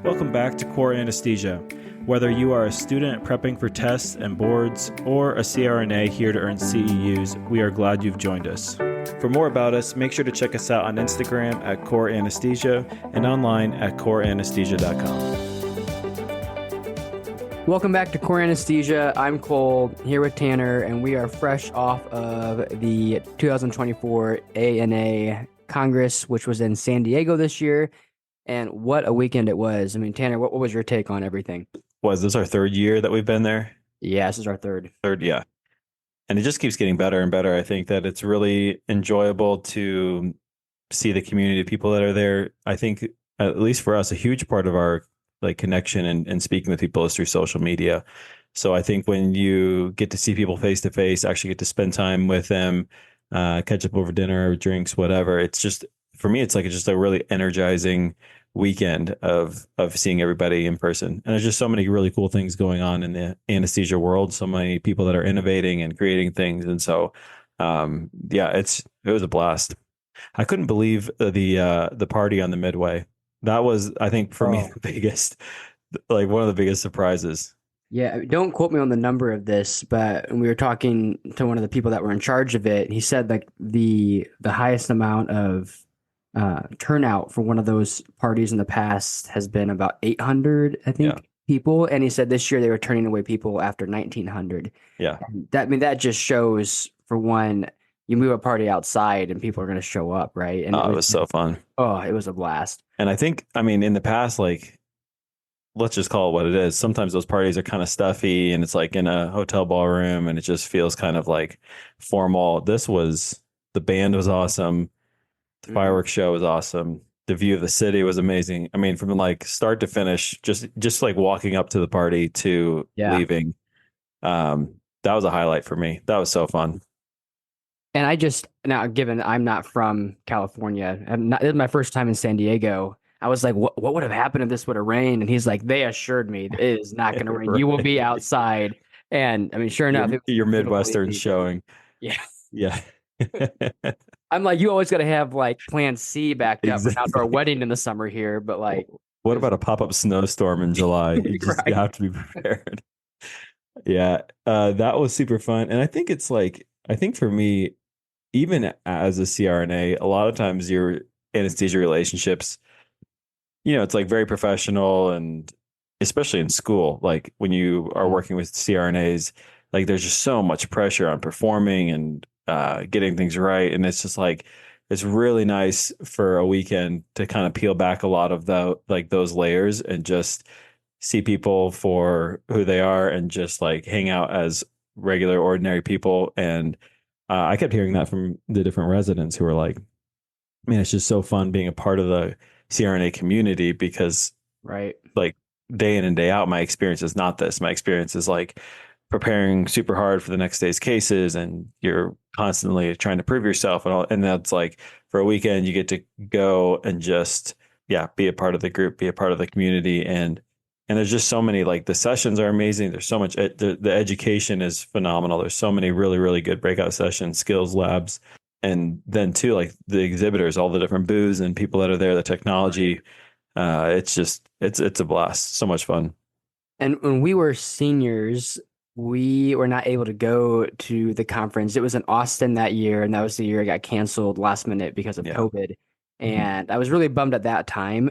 Welcome back to Core Anesthesia. Whether you are a student prepping for tests and boards or a CRNA here to earn CEUs, we are glad you've joined us. For more about us, make sure to check us out on Instagram at Core Anesthesia and online at coreanesthesia.com. Welcome back to Core Anesthesia. I'm Cole, here with Tanner, and we are fresh off of the 2024 AANA Congress, which was in San Diego this year. And what a weekend it was. I mean, Tanner, what was your take on everything? Was this our third year that we've been there? Yeah, this is our third. Yeah. And it just keeps getting better and better. I think that it's really enjoyable to see the community of people that are there. I think, at least for us, a huge part of our connection and speaking with people is through social media. So I think when you get to see people face to face, actually get to spend time with them, catch up over dinner or drinks, whatever, it's just, for me, it's just a really energizing weekend of seeing everybody in person. And there's just so many really cool things going on in the anesthesia world, so many people that are innovating and creating things. And so, it was a blast. I couldn't believe the party on the Midway. That was, I think, for me, the biggest, one of the biggest surprises. Yeah, don't quote me on the number of this, but when we were talking to one of the people that were in charge of it, he said the highest amount of turnout for one of those parties in the past has been about 800, I think, people. And he said this year they were turning away people after 1,900. Yeah. And that just shows, for one, you move a party outside and people are going to show up, right? And it was so fun. Oh, it was a blast. And I think, in the past, let's just call it what it is. Sometimes those parties are kind of stuffy and it's in a hotel ballroom and it just feels kind of formal. The band was awesome. The fireworks show was awesome. The view of the city was amazing. From start to finish, just walking up to the party to leaving. That was a highlight for me. That was so fun. And given I'm not from California, this is my first time in San Diego. I was like, what would have happened if this would have rained? And he's like, they assured me it is not going to rain. Right. You will be outside. And sure enough, your Midwestern showing. Yeah. Yeah. I'm like, you always got to have plan C backed up for an Exactly. outdoor wedding in the summer here. But what about a pop-up snowstorm in July? You Right. you have to be prepared. Yeah. That was super fun. And I think it's I think for me, even as a CRNA, a lot of times your anesthesia relationships, it's very professional, and especially in school, when you are working with CRNAs, there's just so much pressure on performing and getting things right. And it's just it's really nice for a weekend to kind of peel back a lot of those layers and just see people for who they are and just hang out as regular, ordinary people. And I kept hearing that from the different residents who were it's just so fun being a part of the CRNA community, because right, day in and day out, my experience is not this. My experience is preparing super hard for the next day's cases, and you're constantly trying to prove yourself and all. And that's for a weekend, you get to go and just, be a part of the group, be a part of the community. And there's just so many, the sessions are amazing. There's so much, the education is phenomenal. There's so many really, really good breakout sessions, skills labs. And then too, the exhibitors, all the different booths and people that are there, the technology, it's a blast. So much fun. And when we were seniors, we were not able to go to the conference. It was in Austin that year, and that was the year it got canceled last minute because of COVID. And I was really bummed at that time,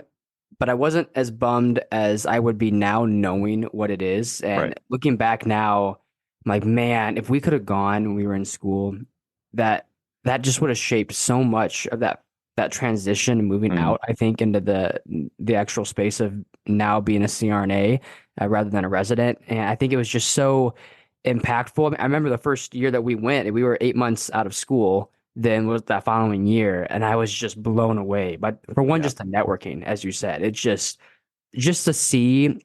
but I wasn't as bummed as I would be now, knowing what it is. And looking back now, I'm like, man, if we could have gone when we were in school, that just would have shaped so much of that transition and moving out, I think, into the actual space of now being a CRNA rather than a resident. And I think it was just so impactful. I remember the first year that we went, we were 8 months out of school, then was that following year. And I was just blown away. But for one, just the networking, as you said, it's just to see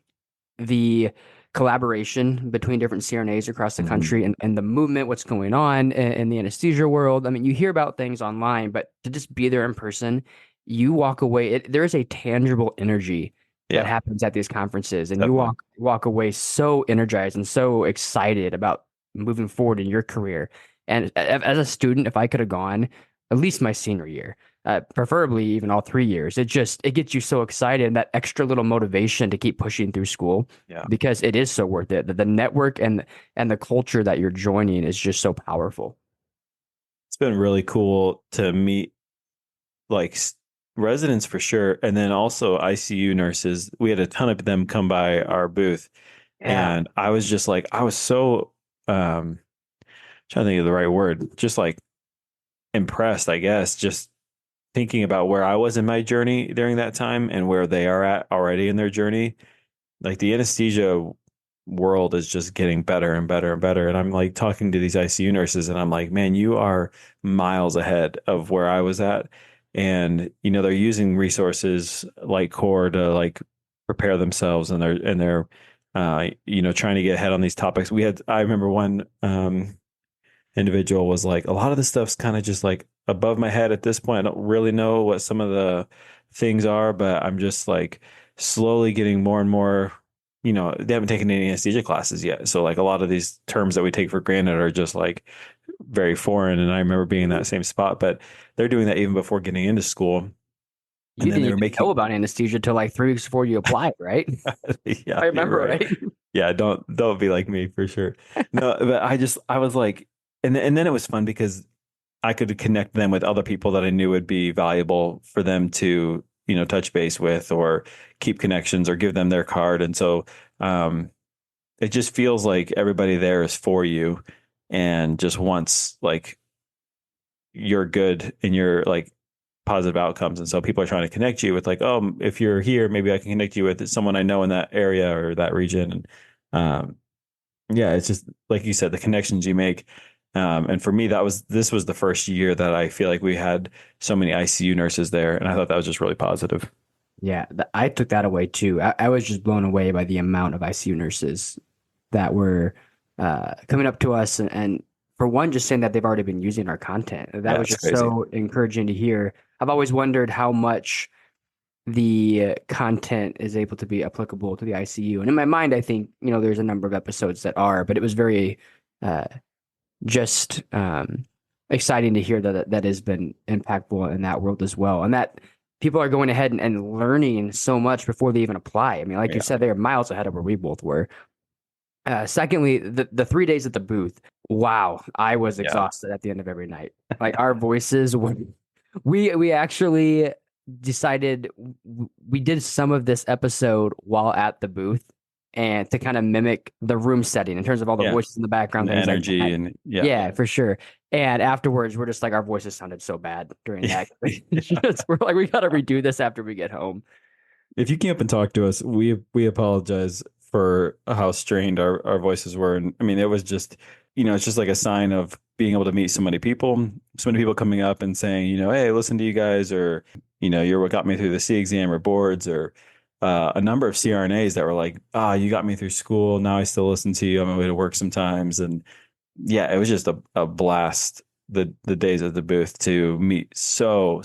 the collaboration between different CRNAs across the country and the movement, what's going on in the anesthesia world. You hear about things online, but to just be there in person, you walk away. There is a tangible energy that happens at these conferences, and you walk away so energized and so excited about moving forward in your career. And as a student, if I could have gone at least my senior year, preferably even all 3 years. It gets you so excited and that extra little motivation to keep pushing through school Yeah. because it is so worth it. The network and the culture that you're joining is just so powerful. It's been really cool to meet like residents for sure. And then also ICU nurses. We had a ton of them come by our booth. Yeah. And I was just like, I was so, trying to think of the right word, just like impressed, I guess, just thinking about where I was in my journey during that time and where they are at already in their journey. Like the anesthesia world is just getting better and better and better. And I'm like talking to these ICU nurses and I'm like, man, you are miles ahead of where I was at. And, they're using resources like Core to like prepare themselves and they're trying to get ahead on these topics. I remember one, individual was like, a lot of this stuff's kind of just like above my head at this point. I don't really know what some of the things are, but I'm just like slowly getting more and more, they haven't taken any anesthesia classes yet. So like a lot of these terms that we take for granted are just like very foreign. And I remember being in that same spot, but they're doing that even before getting into school. You And then didn't they even were know making, about anesthesia till like 3 weeks before you applied, right? yeah, I you're remember, right. right? Yeah, don't be like me for sure. No, but I was like, and then it was fun because I could connect them with other people that I knew would be valuable for them to, touch base with or keep connections or give them their card. And so it just feels like everybody there is for you and just wants like your good and your like positive outcomes. And so people are trying to connect you with like, oh, if you're here, maybe I can connect you with someone I know in that area or that region. And yeah, it's just like you said, the connections you make. And for me, this was the first year that I feel like we had so many ICU nurses there, and I thought that was just really positive. Yeah, I took that away too. I was just blown away by the amount of ICU nurses that were coming up to us and for one, just saying that they've already been using our content. That Yeah, was it's just crazy. so encouraging to hear. I've always wondered how much the content is able to be applicable to the ICU. And in my mind, I think, there's a number of episodes that are, but it was very uh, just exciting to hear that has been impactful in that world as well. And that people are going ahead and learning so much before they even apply. I mean, like you Yeah, said, they are miles ahead of where we both were. Secondly, the 3 days at the booth. Wow, I was yeah, exhausted at the end of every night. Like our voices were. We actually decided we did some of this episode while at the booth, and to kind of mimic the room setting in terms of all the yeah, voices in the and background, the things like energy, that. and yeah, Yeah, for sure. And afterwards, we're just like our voices sounded so bad during that. yeah. We're like, we got to redo this after we get home. If you came up and talked to us, we apologize for how strained our voices were. And I mean, it was just, it's just like a sign of being able to meet so many people coming up and saying, hey, listen to you guys, or, you're what got me through the C exam or boards, or a number of CRNAs that were like, ah, you got me through school. Now I still listen to you on my way to work sometimes. And yeah, it was just a blast the days at the booth to meet so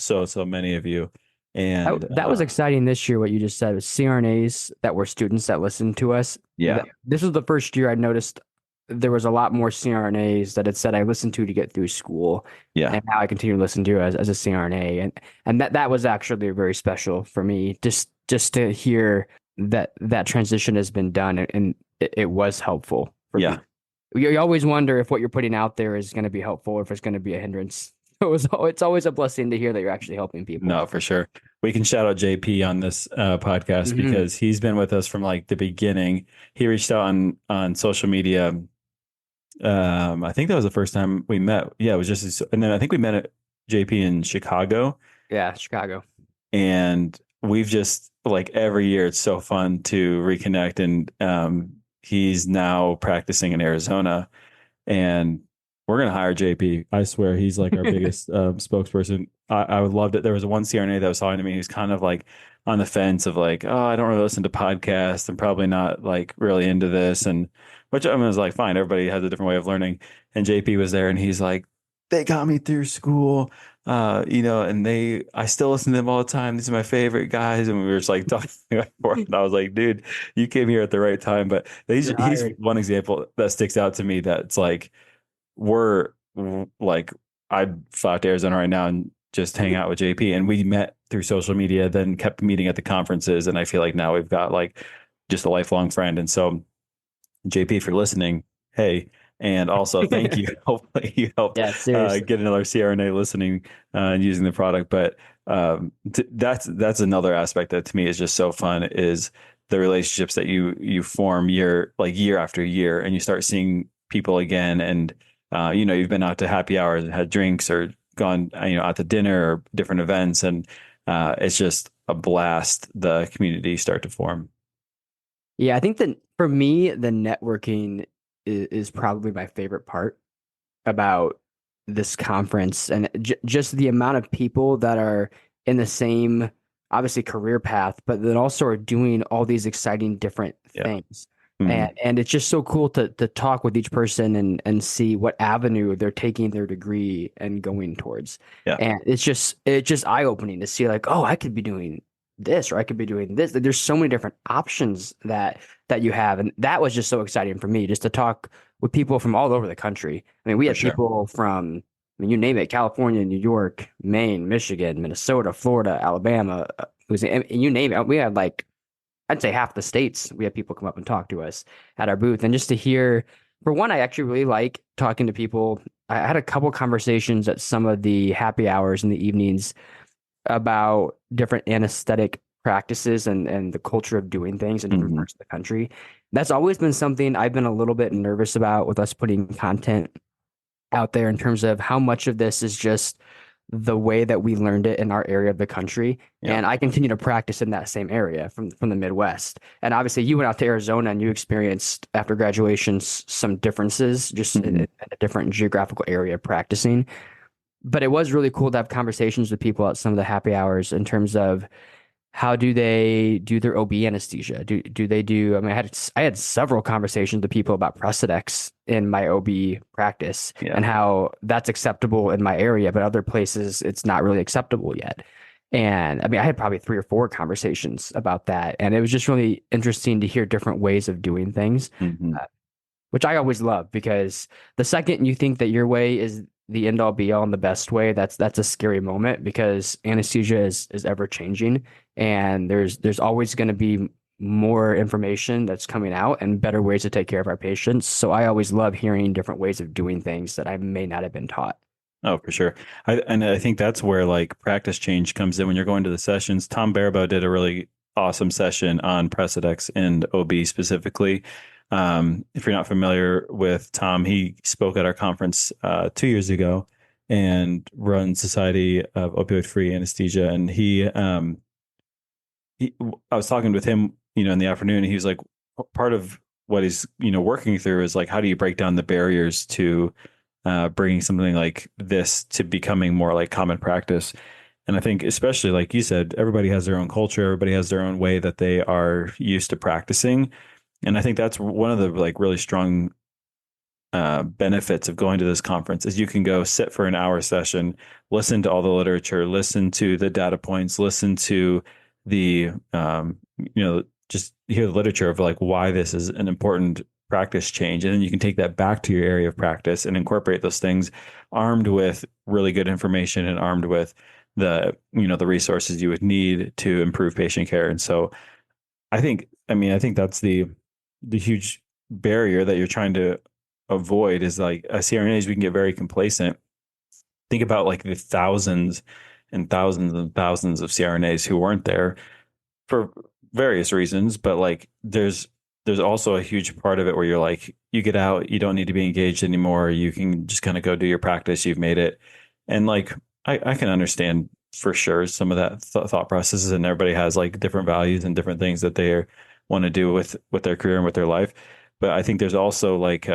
many of you. That, And that was exciting this year. What you just said was CRNAs that were students that listened to us. yeah, This was the first year I noticed there was a lot more CRNAs that had said I listened to get through school, yeah, and now I continue to listen to as a CRNA, and that was actually very special for me. Just to hear that transition has been done, and it was helpful for yeah. people. You always wonder if what you're putting out there is going to be helpful or if it's going to be a hindrance. It's always a blessing to hear that you're actually helping people. No, for sure. We can shout out JP on this podcast Hmm. because he's been with us from like the beginning. He reached out on social media. I think that was the first time we met. Yeah, it was and then I think we met at JP in Chicago, Yeah, Chicago. and we've just like every year it's so fun to reconnect. And he's now practicing in Arizona, and we're gonna hire JP. I swear he's like our biggest spokesperson. I would love it. There was one CRNA that was talking to me who's kind of like on the fence of like, oh, I don't really listen to podcasts. I'm probably not like really into this, and which I was like, fine. Everybody has a different way of learning. And JP was there, and he's like, they got me through school. And I still listen to them all the time. These are my favorite guys. And we were just like talking back and forth. And I was like, dude, you came here at the right time. But You're he's hired. one example that sticks out to me that's like, we're like, I'd fly to Arizona right now and just hang out with JP. And we met through social media, then kept meeting at the conferences. And I feel like now we've got like just a lifelong friend. And so, JP, if you're listening, hey, and also thank you. Hopefully you helped Yeah, seriously. get another CRNA listening and using the product. But that's another aspect that to me is just so fun, is the relationships that you form year after year, and you start seeing people again. And you've been out to happy hours and had drinks, or gone out to dinner or different events, and it's just a blast. The community start to form. Yeah, I think that for me, the networking is probably my favorite part about this conference, and just the amount of people that are in the same, obviously, career path, but then also are doing all these exciting different Yeah. things. Mm-hmm. And it's just so cool to talk with each person and see what avenue they're taking their degree and going towards. Yeah, And it's just eye-opening to see like, oh, I could be doing this, or I could be doing this. There's so many different options that you have. And that was just so exciting for me, just to talk with people from all over the country. I mean, we for had sure. people from, I mean, you name it, California, New York, Maine, Michigan, Minnesota, Florida, Alabama, you name it. We had like, I'd say half the states. We had people come up and talk to us at our booth. And just to hear, for one, I actually really like talking to people. I had a couple conversations at some of the happy hours in the evenings about different anesthetic practices and the culture of doing things in different Mm-hmm. parts of the country. That's always been something I've been a little bit nervous about with us putting content out there, in terms of how much of this is just the way that we learned it in our area of the country. Yeah. And I continue to practice in that same area from the Midwest. And obviously you went out to Arizona and you experienced after graduation some differences just Mm-hmm. in a different geographical area practicing. But it was really cool to have conversations with people at some of the happy hours in terms of how do they do their OB anesthesia? Do they do? I mean, I had several conversations with people about Precedex in my OB practice, Yeah. and how that's acceptable in my area, but other places it's not really acceptable yet. And I mean, I had probably 3 or 4 conversations about that, and it was just really interesting to hear different ways of doing things, Mm-hmm. uh, which I always love, because the second you think that your way is the end all be all and the best way, that's a scary moment, because anesthesia is ever changing, and there's always going to be more information that's coming out and better ways to take care of our patients. So I always love hearing different ways of doing things that I may not have been taught. Oh, for sure. And I think that's where like practice change comes in when you're going to the sessions. Tom Barabo did a really awesome session on Precedex and OB specifically. If you're not familiar with Tom, he spoke at our conference 2 years ago and runs Society of Opioid Free Anesthesia. And I was talking with him, in the afternoon. And he was like, part of what he's, working through is like, how do you break down the barriers to bringing something like this to becoming more like common practice? And I think, especially like you said, everybody has their own culture, everybody has their own way that they are used to practicing. And I think that's one of the like really strong benefits of going to this conference is you can go sit for an hour session, listen to all the literature, listen to the data points, listen to the just hear the literature of like why this is an important practice change. And then you can take that back to your area of practice and incorporate those things, armed with really good information and armed with the resources you would need to improve patient care. And so I think that's the huge barrier that you're trying to avoid, is like as CRNAs, we can get very complacent. Think about like the thousands and thousands and thousands of CRNAs who weren't there for various reasons, but like there's also a huge part of it where you're like, you get out, you don't need to be engaged anymore. You can just kind of go do your practice. You've made it. And like, I can understand for sure some of that thought processes, and everybody has like different values and different things that they want to do with their career and with their life. But I think there's also like,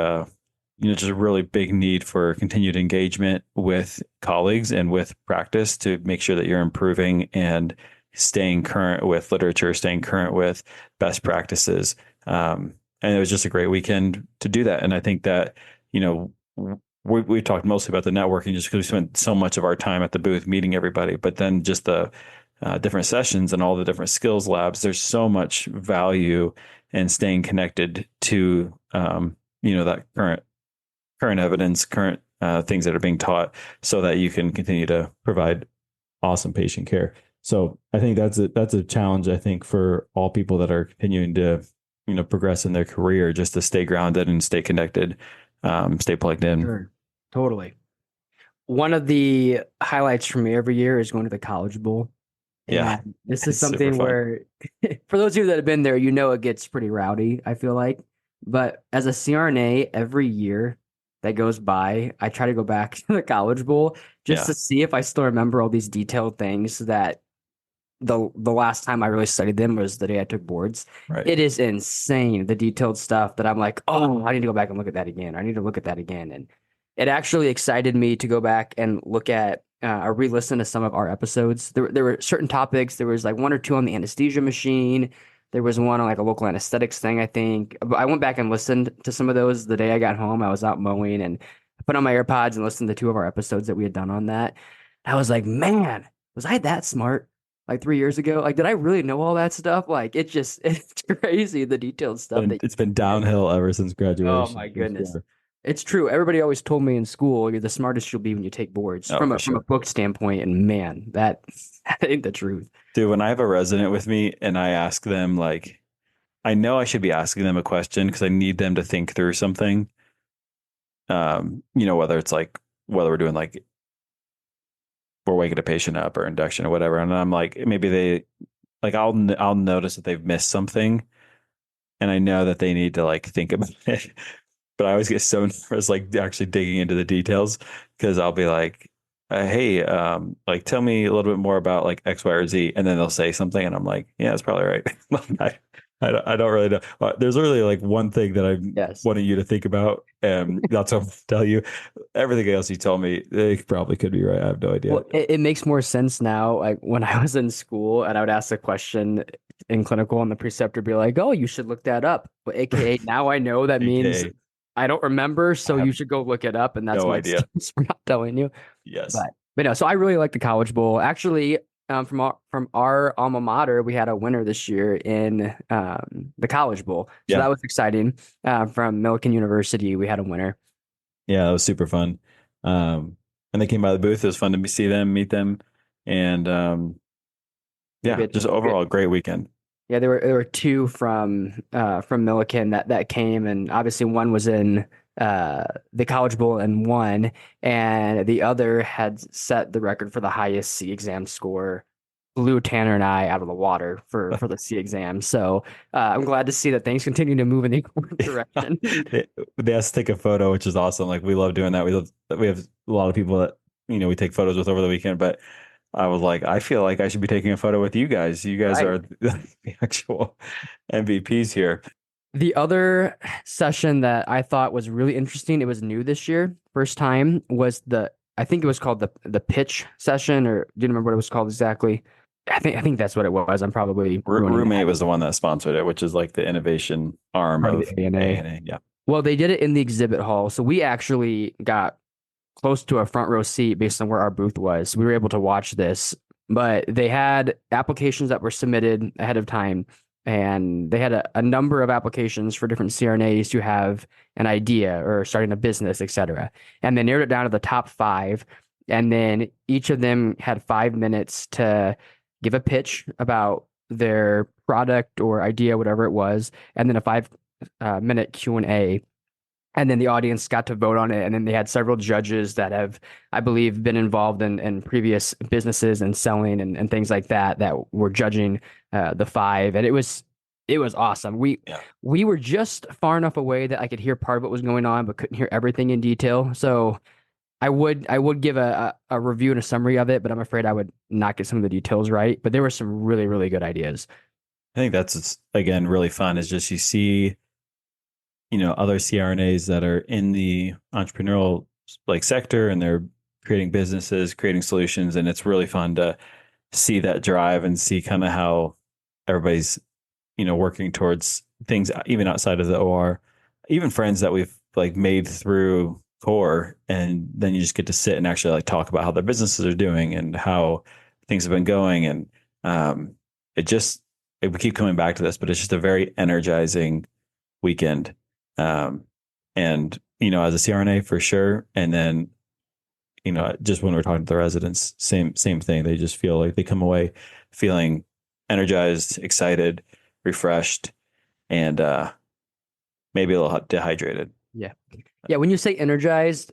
just a really big need for continued engagement with colleagues and with practice to make sure that you're improving and staying current with literature, staying current with best practices. And it was just a great weekend to do that. And I think that, we talked mostly about the networking just because we spent so much of our time at the booth meeting everybody, but then just the different sessions and all the different skills labs, there's so much value in staying connected to, that current evidence, current things that are being taught, so that you can continue to provide awesome patient care. So I think that's a challenge, I think, for all people that are continuing to, progress in their career, just to stay grounded and stay connected, stay plugged in. Sure. Totally. One of the highlights for me every year is going to the College Bowl. Yeah, And this is it's super something fun. where, for those of you that have been there, it gets pretty rowdy, I feel like. But as a CRNA, every year that goes by, I try to go back to the College Bowl just Yeah, to see if I still remember all these detailed things that the last time I really studied them was the day I took boards. right. It is insane, the detailed stuff that I'm like, oh, I need to go back and look at that again. I need to look at that again. And it actually excited me to go back and look at or re-listen to some of our episodes. There were certain topics. There was like one or two on the anesthesia machine. There was one on like a local anesthetics thing, I think. But I went back and listened to some of those the day I got home. I was out mowing and I put on my AirPods and listened to two of our episodes that we had done on that. I was like, man, was I that smart? Like 3 years ago. Like, did I really know all that stuff? Like, it's crazy the detailed stuff And that it's been you get. downhill ever since Oh graduation, my for goodness. sure. It's true. Everybody always told me in school, you're the smartest you'll be when you take boards Oh, for from a sure. book standpoint. And man, that that ain't the truth. Dude, when I have a resident with me and I ask them, like, I know I should be asking them a question because I need them to think through something. Whether it's like whether we're doing like we're waking a patient up or induction or whatever, and I'm like, maybe they like I'll notice that they've missed something, and I know that they need to like think about it. But I always get so nervous, like actually digging into the details, because I'll be like, "Hey, like tell me a little bit more about like X, Y, or Z," and then they'll say something, and I'm like, "Yeah, that's probably right." I don't really know. There's really like one thing that I'm Yes. wanting you to think about, and that's what I'm tell you. Everything else you told me, they probably could be right. I have no idea. Well, it makes more sense now. Like when I was in school and I would ask a question in clinical and the preceptor would be like, oh, you should look that up. But AKA now I know that means AKA, I don't remember, I so have you should go look it up. And that's no my idea. excuse for not telling you. Yes. But no, so I really like the College Bowl. Actually, from our alma mater, we had a winner this year in the College Bowl, so Yeah. that was exciting. From Millikan University, we had a winner. Yeah, it was super fun. And they came by the booth. It was fun to see them, meet them, and Yeah, yeah, just overall great weekend. yeah, there were two from Millikan that came, and obviously one was in the College Bowl and won, and the other had set the record for the highest C exam score. Blew Tanner and I out of the water for the C exam. So I'm glad to see that things continue to move in the direction. They asked to take a photo, which is awesome. Like we love doing that. We have a lot of people that we take photos with over the weekend. But I was like, I feel like I should be taking a photo with you guys. You guys Right. are the actual MVPs here. The other session that I thought was really interesting, it was new this year, first time, was I think it was called the pitch session, or do you remember what it was called exactly? I think that's what it was. I'm probably ruining Roommate that. was the one that sponsored it, which is like the innovation arm Part of the of AANA. AANA. Yeah. Well, they did it in the exhibit hall, so we actually got close to a front row seat based on where our booth was. We were able to watch this, but they had applications that were submitted ahead of time, and they had a number of applications for different CRNAs to have an idea or starting a business, etc. And they narrowed it down to the top five, and then each of them had 5 minutes to give a pitch about their product or idea, whatever it was, and then a 5 minute Q&A, and then the audience got to vote on it. And then they had several judges that have, I believe, been involved in previous businesses and selling and things like that were judging the five. And it was awesome. Yeah. We were just far enough away that I could hear part of what was going on, but couldn't hear everything in detail. So I would give a review and a summary of it, but I'm afraid I would not get some of the details right. But there were some really, really good ideas. I think that's again really fun is just you see other CRNAs that are in the entrepreneurial like sector and they're creating businesses, creating solutions, and it's really fun to see that drive and see kind of how everybody's working towards things even outside of the OR, even friends that we've like made through Core, and then you just get to sit and actually like talk about how their businesses are doing and how things have been going, and it just we keep coming back to this, but it's just a very energizing weekend. Um, and as a CRNA for sure, and then just when we're talking to the residents, same thing. They just feel like they come away feeling energized, excited, refreshed, and maybe a little dehydrated. Yeah. Yeah. When you say energized,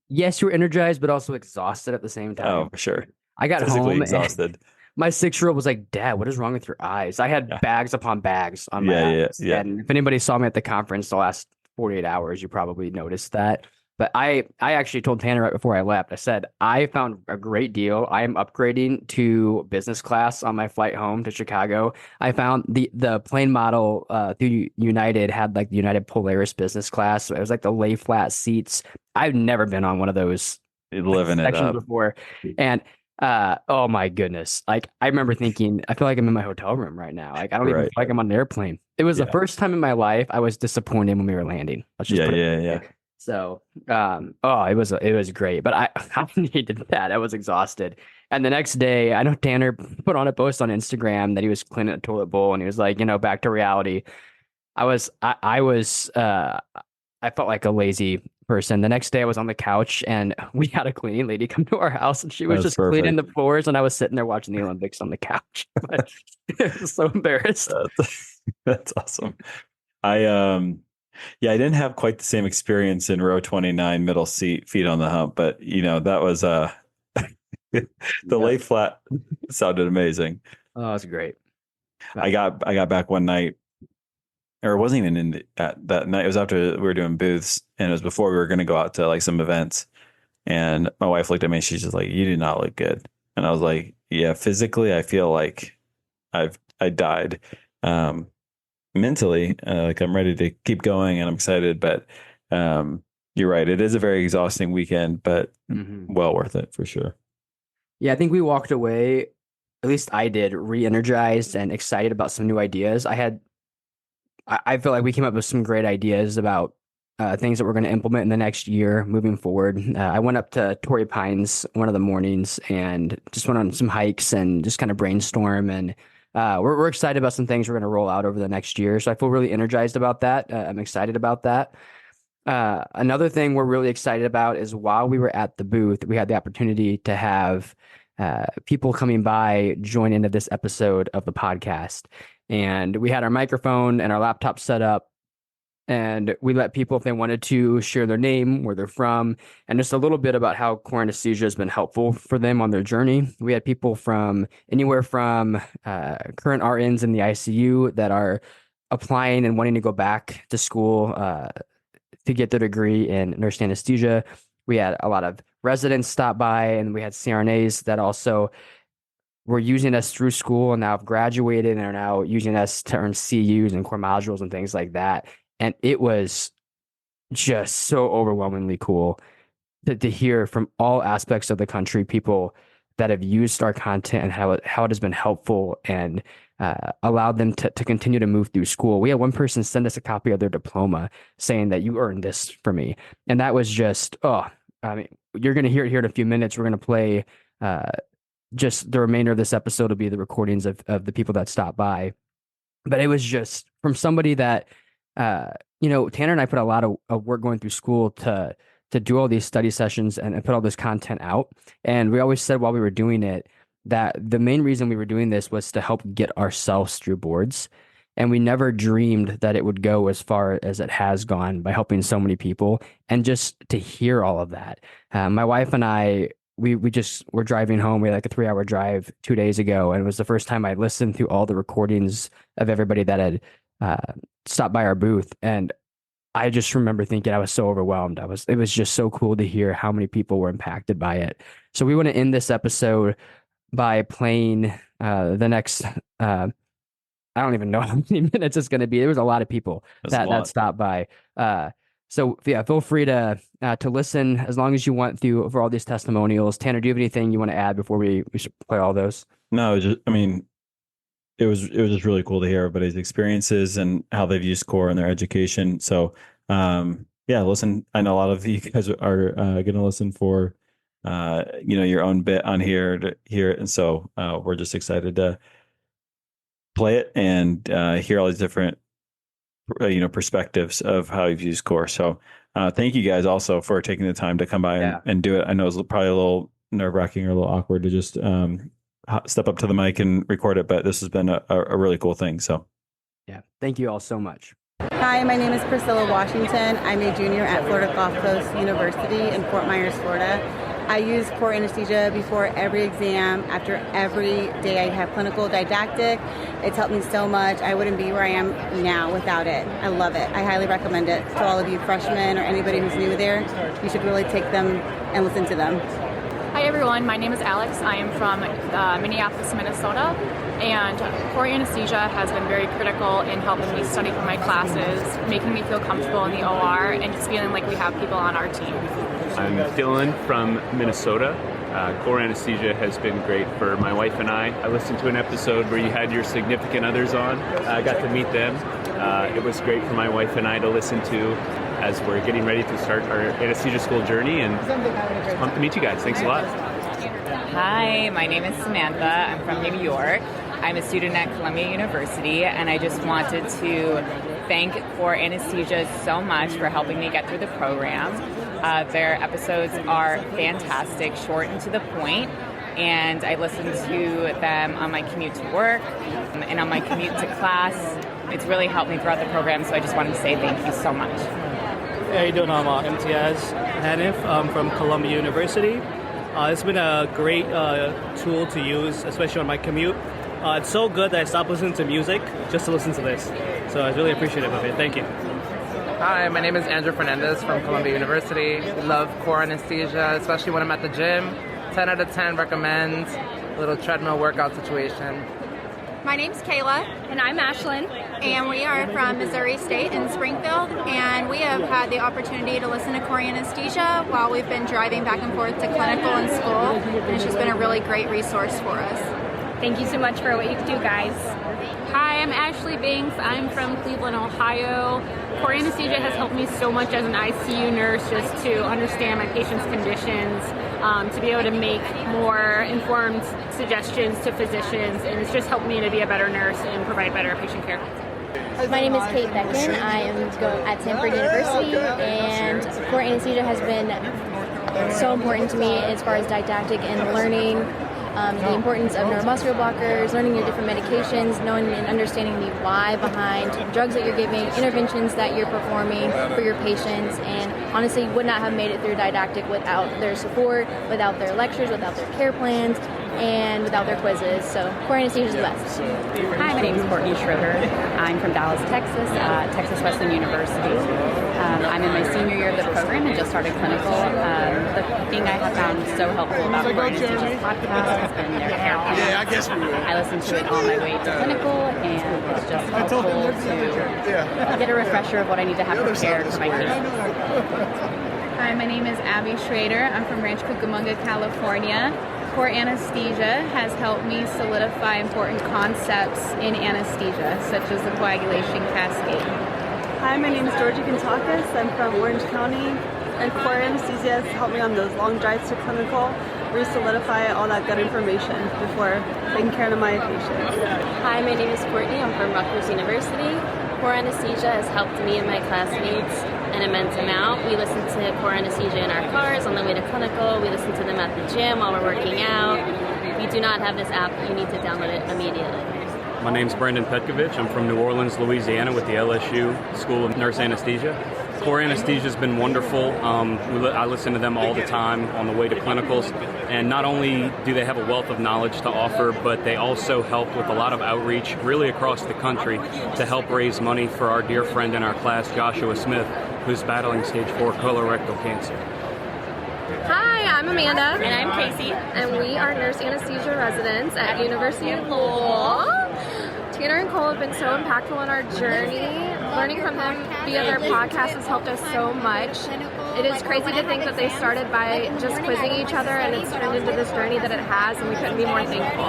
yes, you were energized, but also exhausted at the same Oh, time. for sure. I got Physically home and exhausted. my 6-year-old was like, Dad, what is wrong with your eyes? I had Yeah. bags upon bags on my Yeah. Yeah. eyes. Yeah. And if anybody saw me at the conference the last 48 hours, you probably noticed that. But I actually told Tanner right before I left, I said, I found a great deal. I am upgrading to business class on my flight home to Chicago. I found the plane model through United had like the United Polaris business class. So it was like the lay flat seats. I've never been on one of those Living it sections up. before. And oh my goodness. Like I remember thinking, I feel like I'm in my hotel room right now. Like I don't even feel Right. like I'm on an airplane. It was the Yeah. first time in my life I was disappointed when we were landing. Let's just Yeah. put it Yeah. that Yeah. way. So oh it was great. But I needed that. I was exhausted. And the next day, I know Tanner put on a post on Instagram that he was cleaning a toilet bowl and he was like, back to reality. I felt like a lazy person. The next day I was on the couch and we had a cleaning lady come to our house and she was That's just cleaning perfect. the floors and I was sitting there watching the Olympics on the couch. But I was so embarrassed. That's awesome. I Yeah, I didn't have quite the same experience in row 29 middle seat feet on the hump, but that was the Yeah. lay flat sounded amazing. Oh, it's great. I But got back one night, or it wasn't even that night. It was after we were doing booths, and it was before we were going to go out to like some events. And my wife looked at me, and she's just like, "You do not look good." And I was like, "Yeah, physically, I feel like I died. Um, Mentally, like I'm ready to keep going, and I'm excited, but you're right. It is a very exhausting weekend, but mhm. well worth it for sure." Yeah, I think we walked away, at least I did, re-energized and excited about some new ideas. I feel like we came up with some great ideas about things that we're going to implement in the next year moving forward. I went up to Torrey Pines one of the mornings and just went on some hikes and just kind of brainstorm. And we're excited about some things we're going to roll out over the next year. So I feel really energized about that. I'm excited about that. Another thing we're really excited about is while we were at the booth, we had the opportunity to have people coming by join into this episode of the podcast. And we had our microphone and our laptop set up, and we let people, if they wanted to, share their name, where they're from, and just a little bit about how core anesthesia has been helpful for them on their journey. We had people from anywhere from current RNs in the ICU that are applying and wanting to go back to school to get their degree in nurse anesthesia. We had a lot of residents stop by, and we had CRNAs that also were using us through school and now have graduated and are now using us to earn CUs and core modules and things like that. And it was just so overwhelmingly cool to hear from all aspects of the country, people that have used our content and how it has been helpful and allowed them to continue to move through school. We had one person send us a copy of their diploma saying that you earned this for me. And that was just, oh, I mean, you're going to hear it here in a few minutes. We're going to play just the remainder of this episode will be the recordings of the people that stopped by. But it was just from somebody that, Tanner and I put a lot of work going through school to do all these study sessions and put all this content out. And we always said while we were doing it that the main reason we were doing this was to help get ourselves through boards. And we never dreamed that it would go as far as it has gone by helping so many people. And just to hear all of that, my wife and I, we just were driving home. We had like a 3-hour drive 2 days ago, and it was the first time I listened to all the recordings of everybody that had stopped by our booth. And I just remember thinking I was so overwhelmed. It was just so cool to hear how many people were impacted by it. So we want to end this episode by playing the next I don't even know how many minutes it's going to be. There was a lot of people That's a that lot. stopped by. So yeah, feel free to listen as long as you want through for all these testimonials. Tanner, do you have anything you want to add before we should play all those? No, I mean, it was just really cool to hear everybody's experiences and how they've used core in their education. So yeah, listen, I know a lot of you guys are going to listen for your own bit on here to hear it, and so we're just excited to play it and hear all these different perspectives of how you've used core. So Thank you guys also for taking the time to come by and do it. I know it's probably a little nerve-wracking or a little awkward to just step up to the mic and record it, but this has been a really cool thing. So yeah, thank you all so much. Hi, my name is Priscilla Washington. I'm a junior at Florida Gulf Coast University in Fort Myers, Florida. I use Core Anesthesia before every exam, after every day I have clinical didactic. It's helped me so much. I wouldn't be where I am now without it. I love it. I highly recommend it to all of you freshmen or anybody who's new there. You should really take them and listen to them. Hi everyone, my name is Alex. I am from Minneapolis, Minnesota, and Core Anesthesia has been very critical in helping me study for my classes, making me feel comfortable in the OR, and just feeling like we have people on our team. I'm Dylan from Minnesota. Core Anesthesia has been great for my wife and I. I listened to an episode where you had your significant others on. I got to meet them. It was great for my wife and I to listen to as we're getting ready to start our anesthesia school journey, and just pumped to meet you guys. Thanks a lot. Hi, my name is Samantha. I'm from New York. I'm a student at Columbia University, and I just wanted to thank Core Anesthesia so much for helping me get through the program. Their episodes are fantastic, short and to the point, and I listen to them on my commute to work and on my commute to class. It's really helped me throughout the program, so I just wanted to say thank you so much. Hey, how you doing? I'm Imtiaz Hanif from Columbia University. It's been a great tool to use, especially on my commute. It's so good that I stopped listening to music just to listen to this. So I was really appreciative of it. Thank you. Hi, my name is Andrew Fernandez from Columbia University. Love Core Anesthesia, especially when I'm at the gym. 10 out of 10 recommend. A little treadmill workout situation. My name's Kayla. And I'm Ashlyn. And we are from Missouri State in Springfield. And we have had the opportunity to listen to Core Anesthesia while we've been driving back and forth to clinical and school. And it's just been a really great resource for us. Thank you so much for what you do, guys. Hi, I'm Ashley Banks. I'm from Cleveland, Ohio. Core Anesthesia has helped me so much as an ICU nurse just to understand my patients' conditions, to be able to make more informed suggestions to physicians, and it's just helped me to be a better nurse and provide better patient care. My name is Kate Becken. I am at Stanford University, and Core Anesthesia has been so important to me as far as didactic and learning the importance of neuromuscular blockers, learning your different medications, knowing and understanding the why behind drugs that you're giving, interventions that you're performing for your patients, and honestly would not have made it through didactic without their support, without their lectures, without their care plans, and without their quizzes. So Core Anesthesia is the best. Hi, my name is Courtney Schroeder. I'm from Dallas, Texas, Texas Wesleyan University. I'm in my senior year of the program and just started clinical. The thing I have found so helpful about Core Anesthesia's podcast has been their care plan. I listen to it on my way to clinical, and it's just helpful to get a refresher of what I need to have prepared for my patients. Hi, my name is Abby Schrader. I'm from Ranch Cucamonga, California. Core Anesthesia has helped me solidify important concepts in anesthesia, such as the coagulation cascade. Hi, my name is Georgia Kentakis. I'm from Orange County, and Core Anesthesia has helped me on those long drives to clinical, re-solidify all that good information before taking care of my patients. Hi, my name is Courtney. I'm from Rutgers University. Core Anesthesia has helped me and my classmates an immense amount. We listen to Core Anesthesia in our cars on the way to clinical. We listen to them at the gym while we're working out. If you do not have this app, you need to download it immediately. My name's Brendan Petkovich. I'm from New Orleans, Louisiana with the LSU School of Nurse Anesthesia. Core Anesthesia has been wonderful. I listen to them all the time on the way to clinicals. And not only do they have a wealth of knowledge to offer, but they also help with a lot of outreach really across the country to help raise money for our dear friend in our class, Joshua Smith, who's battling stage 4 colorectal cancer. Hi, I'm Amanda. And I'm Casey. And we are nurse anesthesia residents at University of Lowell. Tanner and Cole have been so impactful in our journey. Learning from them via their podcast has helped us so much. It is crazy to think that they started by just quizzing each other, and it's turned into this journey that it has, and we couldn't be more thankful.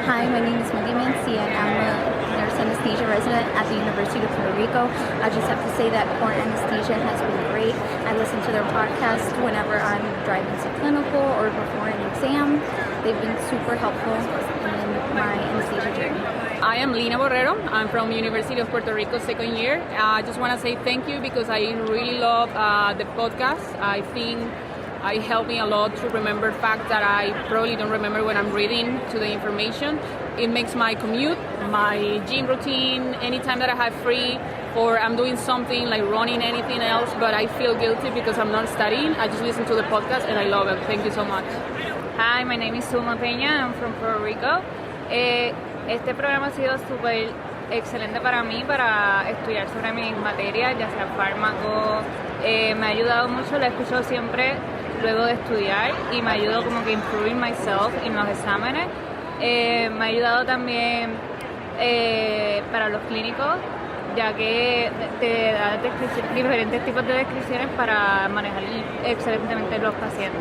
Hi, my name is Maggie Mancy, and I'm a nurse anesthesia resident at the University of Puerto Rico. I just have to say that Core Anesthesia has been great. I listen to their podcast whenever I'm driving to clinical or before an exam. They've been super helpful. And my anesthesia journey. I am Lina Borrero. I'm from University of Puerto Rico second year. I just want to say thank you because I really love the podcast. I think it helped me a lot to remember facts that I probably don't remember when I'm reading to the information. It makes my commute, my gym routine, anytime that I have free, or I'm doing something like running, anything else, but I feel guilty because I'm not studying. I just listen to the podcast and I love it. Thank you so much. Hi, my name is Suma Peña. I'm from Puerto Rico. Este programa ha sido súper excelente para mí para estudiar sobre mis materias, ya sea fármaco. Me ha ayudado mucho, lo he escuchado siempre luego de estudiar y me ha ayudado como que improving myself en los exámenes. Me ha ayudado también para los clínicos, ya que te da diferentes tipos de descripciones para manejar excelentemente los pacientes.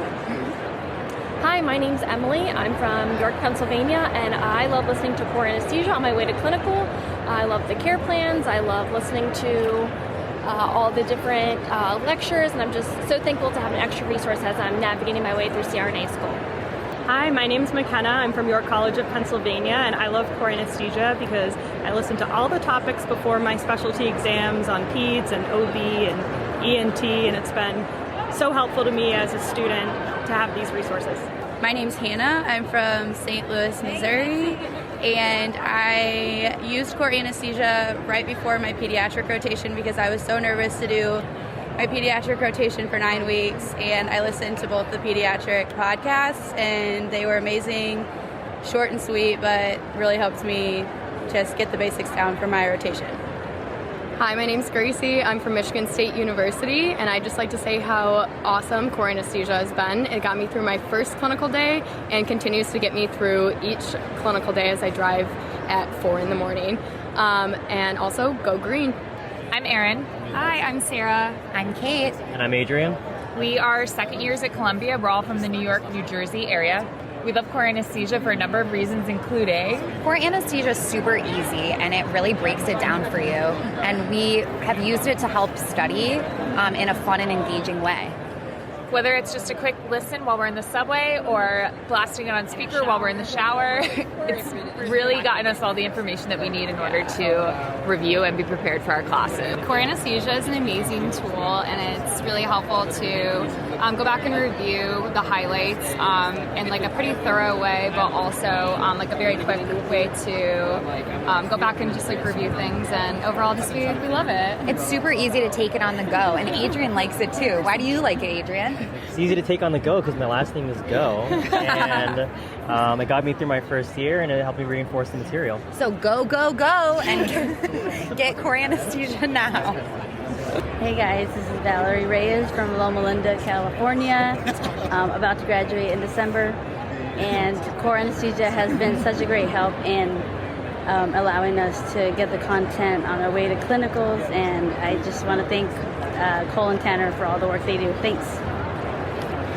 Hi, my name's Emily. I'm from York, Pennsylvania, and I love listening to Core Anesthesia on my way to clinical. I love the care plans. I love listening to all the different lectures, and I'm just so thankful to have an extra resource as I'm navigating my way through CRNA school. Hi, my name's McKenna. I'm from York College of Pennsylvania, and I love Core Anesthesia because I listen to all the topics before my specialty exams on PEDS and OB and ENT, and it's been so helpful to me as a student to have these resources. My name's Hannah. I'm from St. Louis, Missouri, and I used Core Anesthesia right before my pediatric rotation because I was so nervous to do my pediatric rotation for 9 weeks, and I listened to both the pediatric podcasts, and they were amazing, short and sweet, but really helped me just get the basics down for my rotation. Hi, my name's Gracie. I'm from Michigan State University, and I'd just like to say how awesome Core Anesthesia has been. It got me through my first clinical day and continues to get me through each clinical day as I drive at 4 in the morning. And also, go green. I'm Erin. Hi, I'm Sarah. I'm Kate. And I'm Adrian. We are second years at Columbia. We're all from the New York, New Jersey area. We love Core Anesthesia for a number of reasons, including Core Anesthesia is super easy and it really breaks it down for you. And we have used it to help study in a fun and engaging way. Whether it's just a quick listen while we're in the subway or blasting it on speaker while we're in the shower, it's really gotten us all the information that we need in order to review and be prepared for our classes. Core Anesthesia is an amazing tool, and it's really helpful to go back and review the highlights in like a pretty thorough way, but also like a very quick way to go back and just like review things, and overall just we love it. It's super easy to take it on the go, and Adrian likes it too. Why do you like it, Adrian? It's easy to take on the go because my last name is Go, and it got me through my first year, and it helped me reinforce the material. So go, go, go, and get Core Anesthesia now. Hey guys, this is Valerie Reyes from Loma Linda, California. About to graduate in December, and Core Anesthesia has been such a great help in allowing us to get the content on our way to clinicals, and I just want to thank Cole and Tanner for all the work they do. Thanks.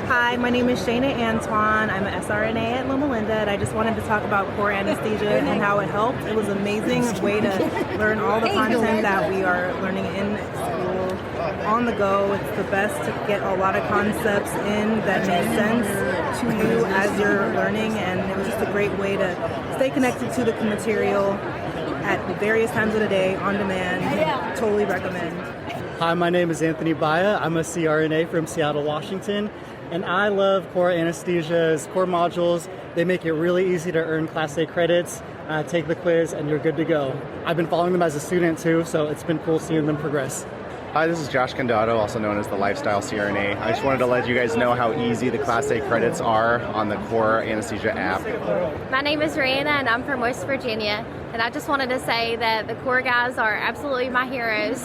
Hi, my name is Shayna Antoine. I'm an SRNA at Loma Linda, and I just wanted to talk about Core Anesthesia and how it helped. It was an amazing way to learn all the content that we are learning in school on the go. It's the best to get a lot of concepts in that make sense to you as you're learning, and it was just a great way to stay connected to the material at various times of the day, on demand. Totally recommend. Hi, my name is Anthony Baya. I'm a CRNA from Seattle, Washington. And I love Core Anesthesia's core modules. They make it really easy to earn Class A credits, take the quiz, and you're good to go. I've been following them as a student too, so it's been cool seeing them progress. Hi, this is Josh Condato, also known as the Lifestyle CRNA. I just wanted to let you guys know how easy the Class A credits are on the Core Anesthesia app. My name is Rihanna, and I'm from West Virginia. And I just wanted to say that the Core guys are absolutely my heroes.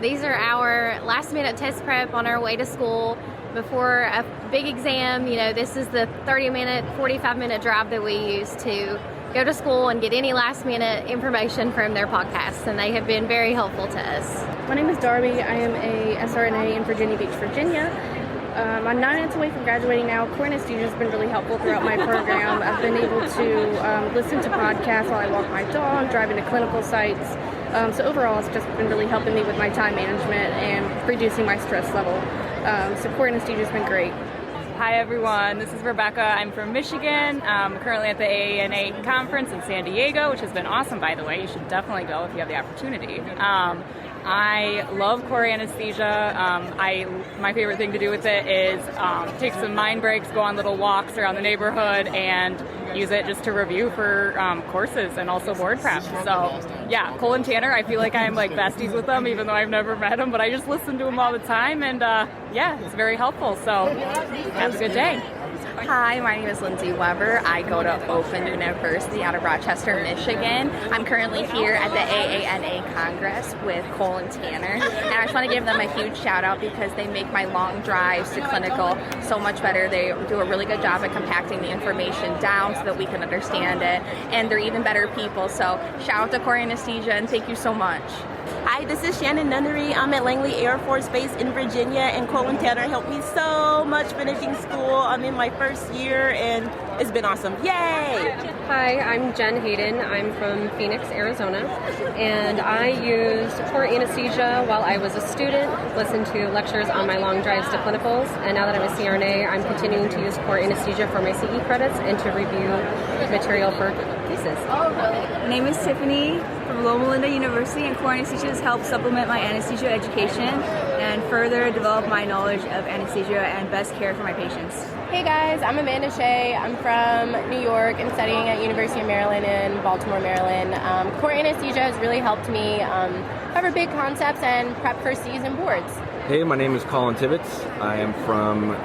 These are our last-minute test prep on our way to school. Before a big exam, you know, this is the 30-minute, 45-minute drive that we use to go to school and get any last-minute information from their podcasts, and they have been very helpful to us. My name is Darby. I am a SRNA in Virginia Beach, Virginia. I'm 9 months away from graduating now. Core Anesthesia has been really helpful throughout my program. I've been able to listen to podcasts while I walk my dog, drive into clinical sites. So overall, it's just been really helping me with my time management and reducing my stress level. So Core Anesthesia has been great. Hi everyone, this is Rebecca. I'm from Michigan. I'm currently at the AANA conference in San Diego, which has been awesome, by the way. You should definitely go if you have the opportunity. I love Core Anesthesia. My favorite thing to do with it is take some mind breaks, go on little walks around the neighborhood, and use it just to review for courses and also board prep. So yeah, Cole and Tanner, I feel like I'm like besties with them, even though I've never met them, but I just listen to them all the time, and yeah, it's very helpful. So have a good day. Hi, my name is Lindsay Weber. I go to Open University out of Rochester, Michigan. I'm currently here at the AANA Congress with Cole and Tanner. And I just want to give them a huge shout out because they make my long drives to clinical so much better. They do a really good job at compacting the information down so that we can understand it. And they're even better people. So shout out to Core Anesthesia and thank you so much. Hi, this is Shannon Nunnery. I'm at Langley Air Force Base in Virginia, and Cole and Tanner helped me so much finishing school. I'm in my first year, and it's been awesome. Yay! Hi, I'm Jen Hayden. I'm from Phoenix, Arizona, and I used Core Anesthesia while I was a student, listened to lectures on my long drives to clinicals, and now that I'm a CRNA, I'm continuing to use Core Anesthesia for my CE credits and to review material for cases. My name is Tiffany from Loma Linda University, and Core Anesthesia has helped supplement my anesthesia education and further develop my knowledge of anesthesia and best care for my patients. Hey guys, I'm Amanda Shea. I'm from New York and studying at University of Maryland in Baltimore, Maryland. Core Anesthesia has really helped me cover big concepts and prep for C's and boards. Hey, my name is Colin Tibbetts. I am from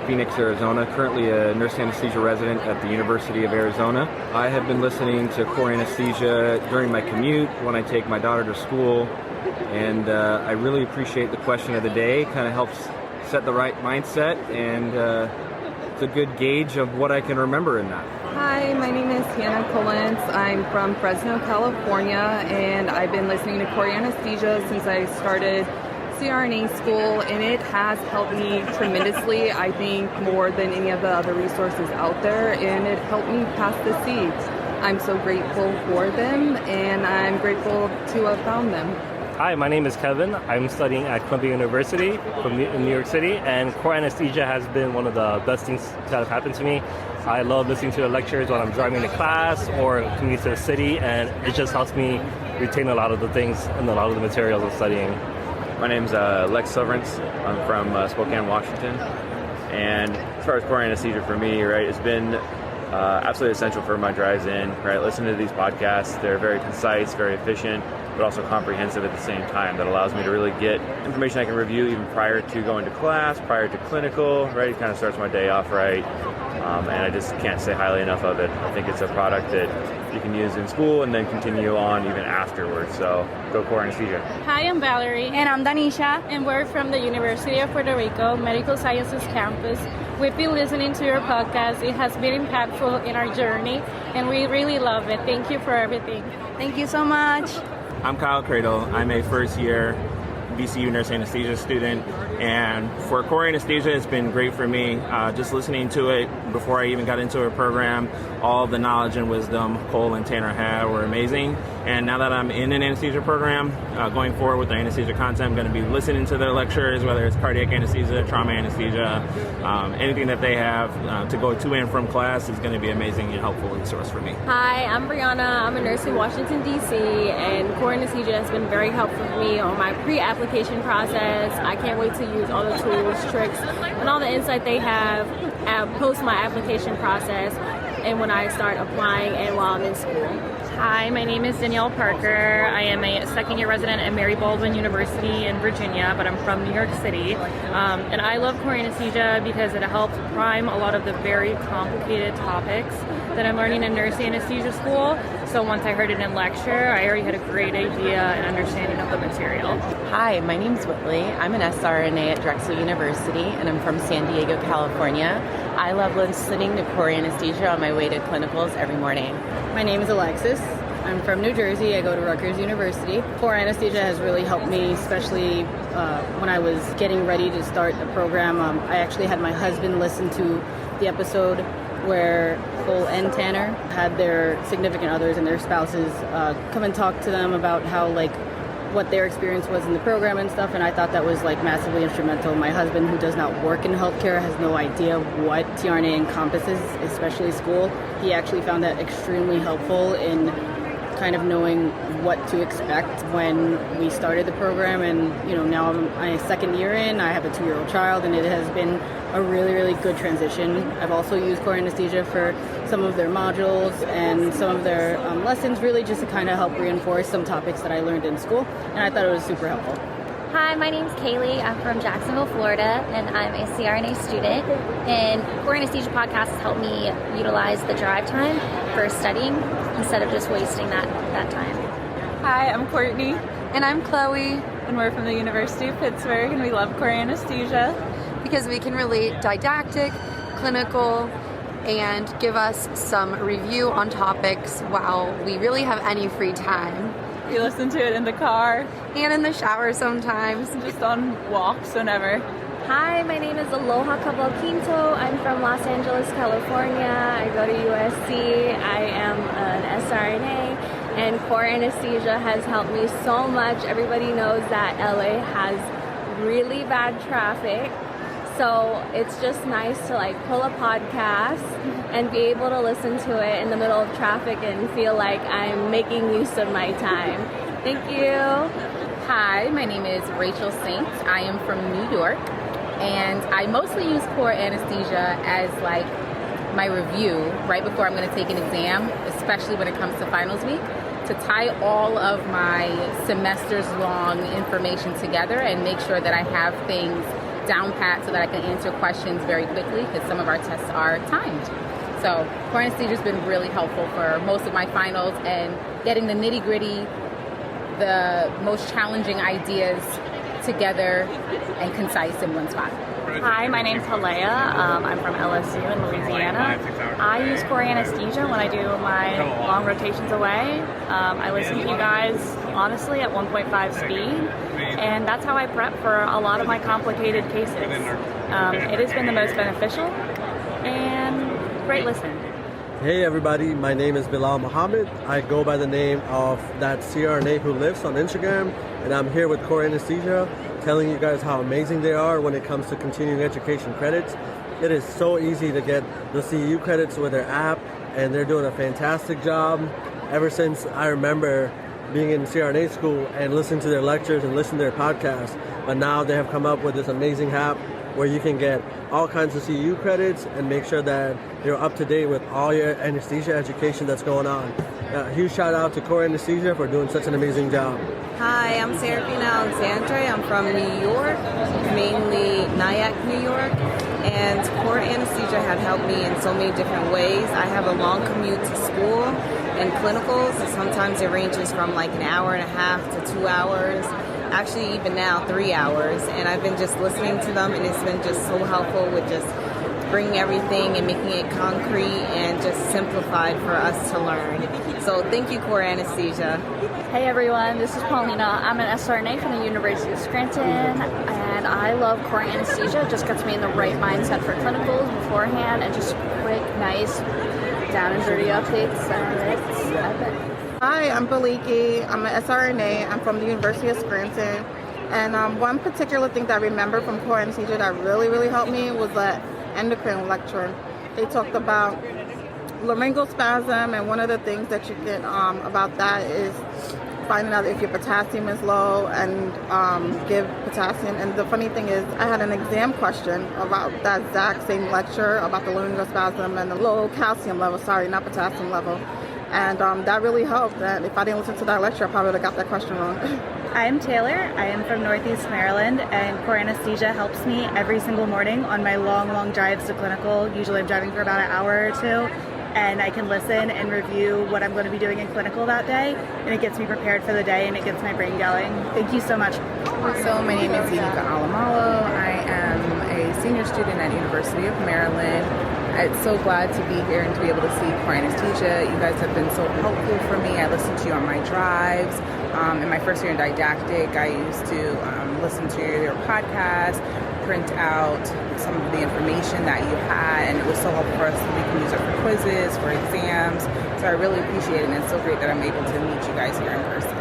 Phoenix, Arizona, currently a nurse anesthesia resident at the University of Arizona. I have been listening to Core Anesthesia during my commute when I take my daughter to school, and I really appreciate the question of the day. Kind of helps set the right mindset, and it's a good gauge of what I can remember in that. Hi, my name is Hannah Collins. I'm from Fresno, California, and I've been listening to Core Anesthesia since I started CRNA school, and it has helped me tremendously, I think more than any of the other resources out there, and it helped me pass the C's. I'm so grateful for them, and I'm grateful to have found them. Hi, my name is Kevin. I'm studying at Columbia University in New York City, and Core Anesthesia has been one of the best things that have happened to me. I love listening to the lectures when I'm driving to class or commute to the city, and it just helps me retain a lot of the things and a lot of the materials I'm studying. My name's Lex Severance. I'm from Spokane, Washington. And as far as Core Anesthesia for me, right, it's been absolutely essential for my drives in, right? Listen to these podcasts. They're very concise, very efficient, but also comprehensive at the same time. That allows me to really get information I can review even prior to going to class, prior to clinical, right? It kind of starts my day off right. And I just can't say highly enough of it. I think it's a product that you can use in school and then continue on even afterwards. So go Core Anesthesia. Hi, I'm Valerie. And I'm Danisha. And we're from the University of Puerto Rico Medical Sciences campus. We've been listening to your podcast. It has been impactful in our journey, and we really love it. Thank you for everything. Thank you so much. I'm Kyle Cradle. I'm a first-year VCU nurse anesthesia student, and for Core Anesthesia, it's been great for me. Just listening to it before I even got into a program, all the knowledge and wisdom Cole and Tanner had were amazing. And now that I'm in an anesthesia program, going forward with the anesthesia content, I'm going to be listening to their lectures, whether it's cardiac anesthesia, trauma anesthesia, anything that they have to go to and from class is going to be amazing and helpful resource for me. Hi, I'm Brianna. I'm a nurse in Washington, D.C., and Core Anesthesia has been very helpful for me on my pre-application process. I can't wait to use all the tools, tricks, and all the insight they have post my application process and when I start applying and while I'm in school. Hi, my name is Danielle Parker. I am a second-year resident at Mary Baldwin University in Virginia, but I'm from New York City. And I love Core Anesthesia because it helps prime a lot of the very complicated topics that I'm learning in nurse anesthesia school. So once I heard it in lecture, I already had a great idea and understanding of the material. Hi, my name's Whitley. I'm an SRNA at Drexel University, and I'm from San Diego, California. I love listening to Core Anesthesia on my way to clinicals every morning. My name is Alexis. I'm from New Jersey. I go to Rutgers University. Core Anesthesia has really helped me, especially when I was getting ready to start the program. I actually had my husband listen to the episode where Cole and Tanner had their significant others and their spouses come and talk to them about how what their experience was in the program and stuff, and I thought that was like massively instrumental. My husband, who does not work in healthcare, has no idea what TRNA encompasses, especially school. He actually found that extremely helpful in kind of knowing what to expect when we started the program. And now I'm my second year in. I have a 2-year-old child, and it has been a really, really good transition. I've also used Core Anesthesia for some of their modules and some of their lessons, really just to kind of help reinforce some topics that I learned in school, and I thought it was super helpful. Hi, my name's Kaylee. I'm from Jacksonville, Florida, and I'm a CRNA student. And Core Anesthesia podcast has helped me utilize the drive time for studying instead of just wasting that time. Hi, I'm Courtney. And I'm Chloe. And we're from the University of Pittsburgh, and we love Core Anesthesia because we can relate didactic, clinical, and give us some review on topics while we really have any free time. We listen to it in the car. And in the shower sometimes. Just on walks, whenever. Hi, my name is Aloha Cavalquinto. I'm from Los Angeles, California. I go to USC. I am an SRNA, and Core Anesthesia has helped me so much. Everybody knows that LA has really bad traffic. So it's just nice to pull a podcast and be able to listen to it in the middle of traffic and feel like I'm making use of my time. Thank you. Hi, my name is Rachel Saint. I am from New York, and I mostly use Core Anesthesia as my review right before I'm going to take an exam, especially when it comes to finals week, to tie all of my semester's long information together and make sure that I have things down pat so that I can answer questions very quickly, because some of our tests are timed. So Core Anesthesia has been really helpful for most of my finals and getting the nitty gritty, the most challenging ideas together and concise in one spot. Hi, my name's Halea. I'm from LSU in Louisiana. I use Core Anesthesia when I do my long rotations away. I listen to you guys, honestly, at 1.5 speed, and that's how I prep for a lot of my complicated cases. It has been the most beneficial and great listen. Hey everybody, my name is Bilal Muhammad. I go by the name of That CRNA Who Lives on Instagram, and I'm here with Core Anesthesia, telling you guys how amazing they are when it comes to continuing education credits. It is so easy to get the CEU credits with their app, and they're doing a fantastic job. Ever since I remember being in CRNA school and listening to their lectures and listening to their podcasts, but now they have come up with this amazing app where you can get all kinds of CEU credits and make sure that you're up to date with all your anesthesia education that's going on. A huge shout out to Core Anesthesia for doing such an amazing job. Hi, I'm Serafina Alexandre. I'm from New York, mainly Nyack, New York, and Core Anesthesia had helped me in so many different ways. I have a long commute to school and clinicals, and sometimes it ranges from an hour and a half to 2 hours. Actually, even now, 3 hours, and I've been just listening to them, and it's been just so helpful with just bringing everything and making it concrete and just simplified for us to learn. So thank you, Core Anesthesia. Hey everyone, this is Paulina. I'm an SRNA from the University of Scranton, and I love Core Anesthesia. It just gets me in the right mindset for clinicals beforehand, and just quick, nice, down and dirty updates, and it's epic. Hi, I'm Baliki. I'm an SRNA. I'm from the University of Scranton. And one particular thing that I remember from Core Anesthesia that really, really helped me was the endocrine lecture. They talked about laryngospasm, and one of the things that you can about that is finding out if your potassium is low and give potassium. And the funny thing is, I had an exam question about that exact same lecture about the laryngospasm and the low calcium level, sorry, not potassium level. And that really helped. And if I didn't listen to that lecture, I probably would have got that question wrong. I'm Taylor. I am from Northeast Maryland, and Core Anesthesia helps me every single morning on my long drives to clinical. Usually I'm driving for about an hour or two, and I can listen and review what I'm going to be doing in clinical that day, and it gets me prepared for the day, and it gets my brain going. Thank you so much. So my name is Yinika Alamalo. I am a senior student at University of Maryland. I'm so glad to be here and to be able to see Core Anesthesia. You guys have been so helpful for me. I listen to you on my drives. In my first year in didactic, I used to listen to your podcast, print out some of the information that you had, and it was so helpful for us that we can use it for quizzes, for exams. So I really appreciate it, and it's so great that I'm able to meet you guys here in person.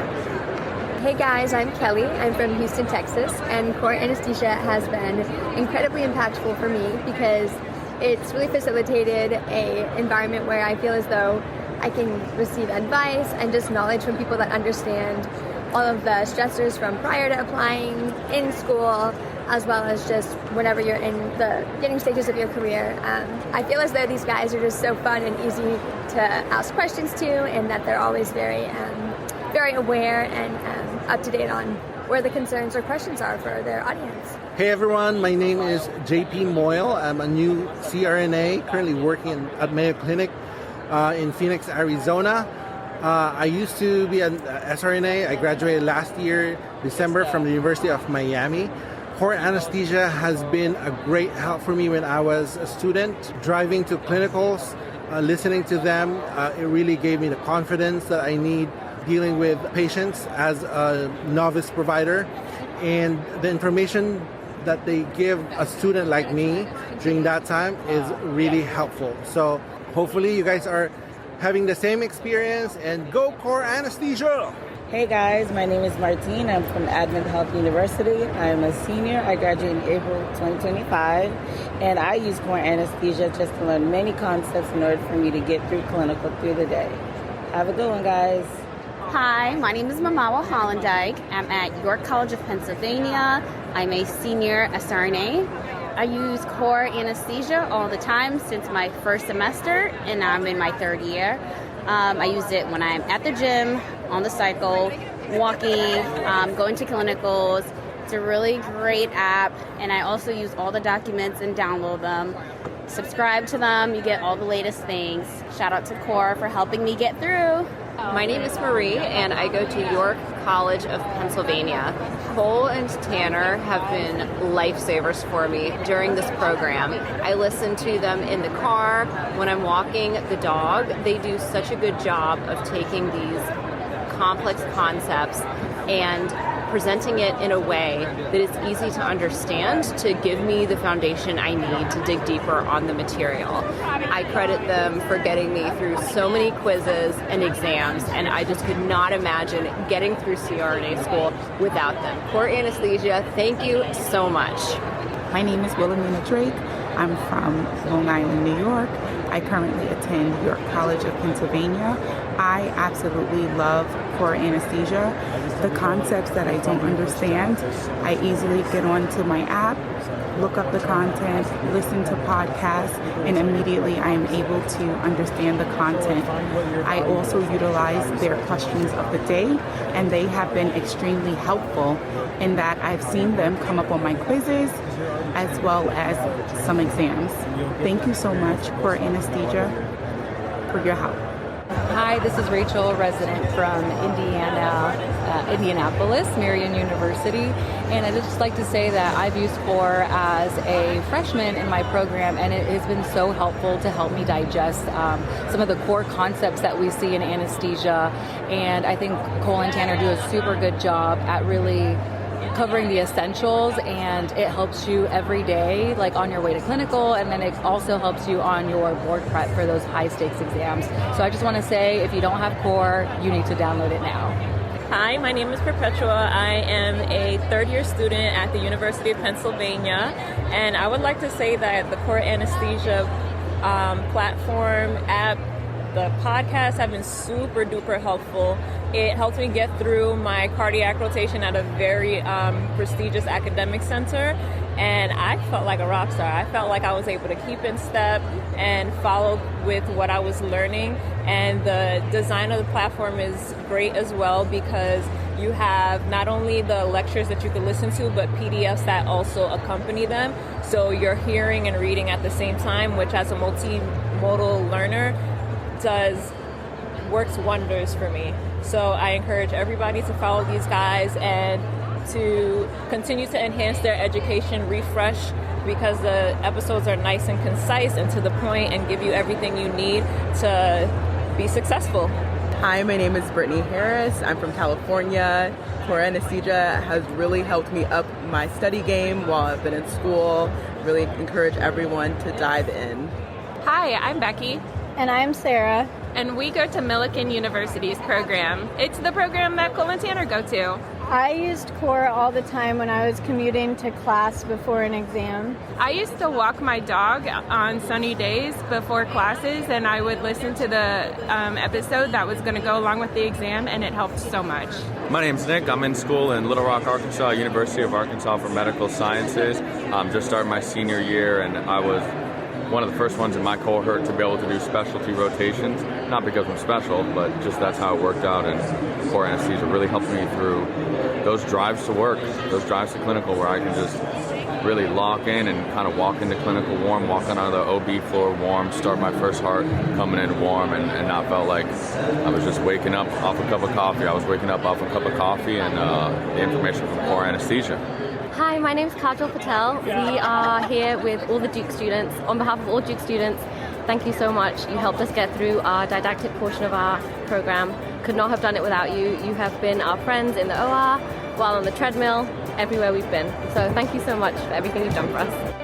Hey guys, I'm Kelly. I'm from Houston, Texas, and Core Anesthesia has been incredibly impactful for me because it's really facilitated an environment where I feel as though I can receive advice and just knowledge from people that understand all of the stressors from prior to applying in school, as well as just whenever you're in the beginning stages of your career. I feel as though these guys are just so fun and easy to ask questions to, and that they're always very aware and up to date on where the concerns or questions are for their audience. Hey everyone, my name is JP Moyle. I'm a new CRNA, currently working at Mayo Clinic in Phoenix, Arizona. I used to be an SRNA. I graduated last year, December, from the University of Miami. Core Anesthesia has been a great help for me when I was a student. Driving to clinicals, listening to them, it really gave me the confidence that I need dealing with patients as a novice provider. And the information that they give a student like me during that time is really helpful. So hopefully you guys are having the same experience, and go Core Anesthesia! Hey guys, my name is Martine. I'm from Advent Health University. I'm a senior. I graduated in April 2025, and I use Core Anesthesia just to learn many concepts in order for me to get through clinical through the day. Have a good one, guys. Hi, my name is Mamawa Hollandike. I'm at York College of Pennsylvania. I'm a senior SRNA. I use Core Anesthesia all the time since my first semester, and I'm in my third year. I use it when I'm at the gym, on the cycle, walking, going to clinicals. It's a really great app, and I also use all the documents and download them. Subscribe to them, you get all the latest things. Shout out to Core for helping me get through. My name is Marie, and I go to York College of Pennsylvania. Cole and Tanner have been lifesavers for me during this program. I listen to them in the car, when I'm walking the dog. They do such a good job of taking these complex concepts and presenting it in a way that is easy to understand to give me the foundation I need to dig deeper on the material. I credit them for getting me through so many quizzes and exams, and I just could not imagine getting through CRNA school without them. Core Anesthesia, thank you so much. My name is Wilhelmina Drake. I'm from Long Island, New York. I currently attend York College of Pennsylvania. I absolutely love Core Anesthesia. The concepts that I don't understand, I easily get onto my app, look up the content, listen to podcasts, and immediately I am able to understand the content. I also utilize their questions of the day, and they have been extremely helpful in that I've seen them come up on my quizzes as well as some exams. Thank you so much, Core Anesthesia, for your help. Hi, this is Rachel, resident from Indianapolis, Marion University, and I'd just like to say that I've used Core as a freshman in my program, and it has been so helpful to help me digest some of the core concepts that we see in anesthesia, and I think Cole and Tanner do a super good job at really covering the essentials, and it helps you every day, like on your way to clinical, and then it also helps you on your board prep for those high stakes exams. So I just want to say, if you don't have Core, you need to download it now. Hi, my name is Perpetua. I am a third-year student at the University of Pennsylvania, and I would like to say that the Core Anesthesia platform, app, the podcasts have been super duper helpful. It helped me get through my cardiac rotation at a very prestigious academic center, and I felt like a rock star. I felt like I was able to keep in step and follow with what I was learning, and the design of the platform is great as well because you have not only the lectures that you can listen to, but PDFs that also accompany them. So you're hearing and reading at the same time, which as a multimodal learner works wonders for me. So I encourage everybody to follow these guys and to continue to enhance their education, refresh, because the episodes are nice and concise and to the point and give you everything you need to be successful. Hi, my name is Brittany Harris. I'm from California. Core Anesthesia has really helped me up my study game while I've been in school. Really encourage everyone to dive in. Hi, I'm Becky. And I'm Sarah. and we go to Millikan University's program. It's the program that Cole and Tanner go to. I used Core all the time when I was commuting to class before an exam. I used to walk my dog on sunny days before classes, and I would listen to the episode that was going to go along with the exam, and it helped so much. My name's Nick. I'm in school in Little Rock, Arkansas, University of Arkansas for Medical Sciences. Just started my senior year, and I was one of the first ones in my cohort to be able to do specialty rotations. Not because I'm special, but just that's how it worked out, and Core Anesthesia really helped me through those drives to work, those drives to clinical, where I can just really lock in and kind of walk into clinical warm, walk on out of the OB floor warm, start my first heart coming in warm, and not felt like I was just waking up off a cup of coffee. I was waking up off a cup of coffee and the information from Core Anesthesia. Hi, my name is Kajal Patel. We are here with all the Duke students. On behalf of all Duke students, thank you so much. You helped us get through our didactic portion of our program. Could not have done it without you. You have been our friends in the OR, while on the treadmill, everywhere we've been. So thank you so much for everything you've done for us.